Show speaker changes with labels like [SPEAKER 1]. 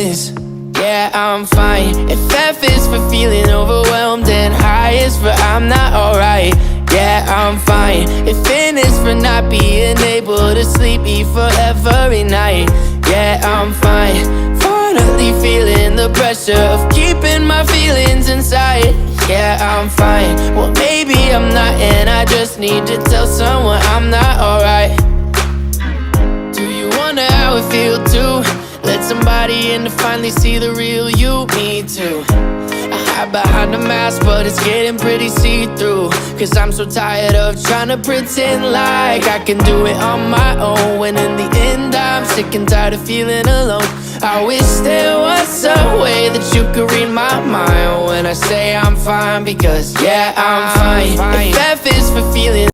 [SPEAKER 1] is. Yeah, I'm fine. If F is for feeling overwhelmed, and I is for I'm not alright. Yeah, I'm fine. If N is for not being able to sleep for every night. Yeah, I'm fine. Finally feeling the pressure of keeping my feelings inside. Yeah, I'm fine. Well, maybe I'm not, and I just need to tell someone I'm not alright. Do you wonder how it feel to let somebody in to finally see the real you? Me too. I hide behind a mask, but it's getting pretty see-through. Cause I'm so tired of trying to pretend like I can do it on my own, when in the end I'm sick and tired of feeling alone. I wish there was a way that you could read my mind when I say I'm fine, because yeah, I'm fine. If F is for feeling